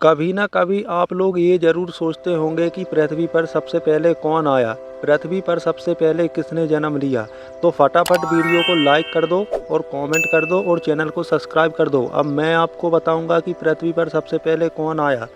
कभी ना कभी आप लोग ये ज़रूर सोचते होंगे कि पृथ्वी पर सबसे पहले कौन आया, पृथ्वी पर सबसे पहले किसने जन्म लिया। तो फटाफट वीडियो को लाइक कर दो और कमेंट कर दो और चैनल को सब्सक्राइब कर दो। अब मैं आपको बताऊंगा कि पृथ्वी पर सबसे पहले कौन आया।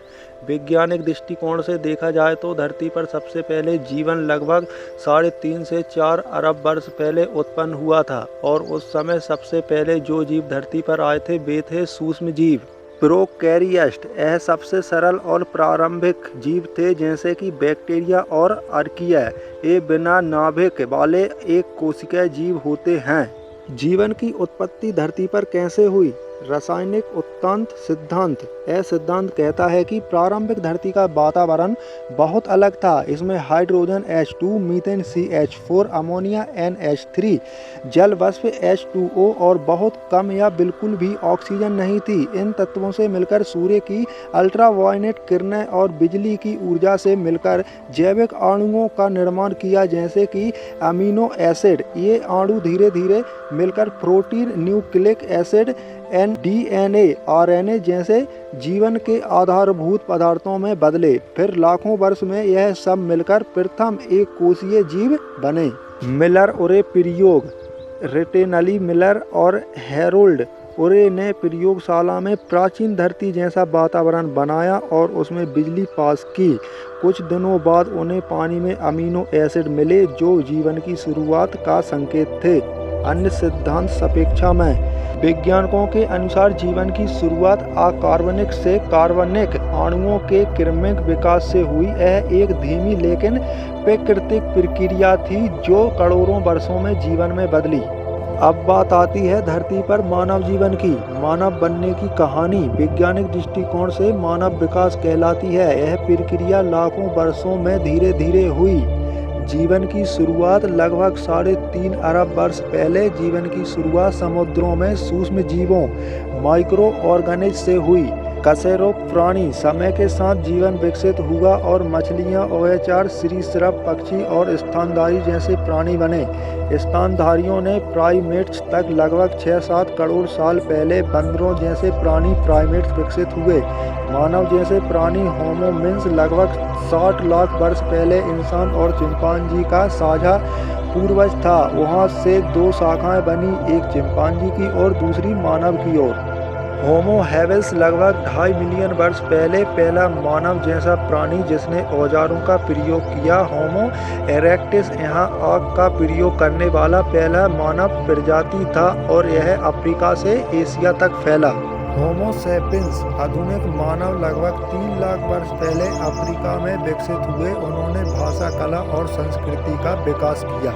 वैज्ञानिक दृष्टिकोण से देखा जाए तो धरती पर सबसे पहले जीवन लगभग 3.5 से 4 अरब वर्ष पहले उत्पन्न हुआ था और उस समय सबसे पहले जो जीव धरती पर आए थे वे थे सूक्ष्म जीव, प्रोकैरियोट्स। यह सबसे सरल और प्रारंभिक जीव थे, जैसे कि बैक्टीरिया और आर्किया। ये बिना नाभिक वाले एक कोशिकीय जीव होते हैं। जीवन की उत्पत्ति धरती पर कैसे हुई? रासायनिक उत्क्रांति सिद्धांत। यह सिद्धांत कहता है कि प्रारंभिक धरती का वातावरण बहुत अलग था। इसमें hydrogen H2, methane CH4, ammonia NH3, जल वाष्प H2O और बहुत कम या बिल्कुल भी ऑक्सीजन नहीं थी। इन तत्वों से मिलकर सूर्य की अल्ट्रावायलेट किरणें और बिजली की ऊर्जा से मिलकर जैविक अणुओं का निर्माण किया, जैसे कि अमीनो एसिड। ये अणु धीरे धीरे मिलकर protein, nucleic acid, DNA, RNA जैसे जीवन के आधारभूत पदार्थों में बदले। फिर लाखों वर्ष में यह सब मिलकर प्रथम एक कोशीय जीव बने। मिलर उरे प्रयोग। रिटेनली मिलर और हैरोल्ड उरे ने प्रयोगशाला में प्राचीन धरती जैसा वातावरण बनाया और उसमें बिजली पास की। कुछ दिनों बाद उन्हें पानी में अमीनो एसिड मिले जो जीवन की शुरुआत का संकेत थे। अन्य सिद्धांत सापेक्षा में। वैज्ञानिकों के अनुसार जीवन की शुरुआत अकार्बनिक से कार्बनिक अणुओं के क्रमिक विकास से हुई। यह एक धीमी लेकिन प्राकृतिक प्रक्रिया थी जो करोड़ों वर्षों में जीवन में बदली। अब बात आती है धरती पर मानव जीवन की। मानव बनने की कहानी वैज्ञानिक दृष्टिकोण से मानव विकास कहलाती है। यह प्रक्रिया लाखों वर्षों में धीरे धीरे हुई। जीवन की शुरुआत लगभग 3.5 अरब वर्ष पहले। जीवन की शुरुआत समुद्रों में सूक्ष्म जीवों, माइक्रो ऑर्गेनिज्म से हुई। कशेरुक प्राणी। समय के साथ जीवन विकसित हुआ और मछलियां, उभयचर, सरीसृप, पक्षी और स्तनधारी जैसे प्राणी बने। स्तनधारियों ने प्राइमेट्स तक लगभग 6-7 करोड़ साल पहले बंदरों जैसे प्राणी प्राइमेट्स विकसित हुए। मानव जैसे प्राणी होमोनिड्स लगभग 60 लाख वर्ष पहले इंसान और चिंपांजी का साझा पूर्वज था। वहां से 2 शाखाएं बनी, एक चिंपांजी की और दूसरी मानव की ओर। होमो हैबिलिस लगभग 2.5 मिलियन वर्ष पहले पहला मानव जैसा प्राणी जिसने औजारों का प्रयोग किया। होमो इरेक्टस यहाँ आग का प्रयोग करने वाला पहला मानव प्रजाति था और यह अफ्रीका से एशिया तक फैला। होमो सैपियंस आधुनिक मानव लगभग 3 लाख वर्ष पहले अफ्रीका में विकसित हुए। उन्होंने भाषा, कला और संस्कृति का विकास किया।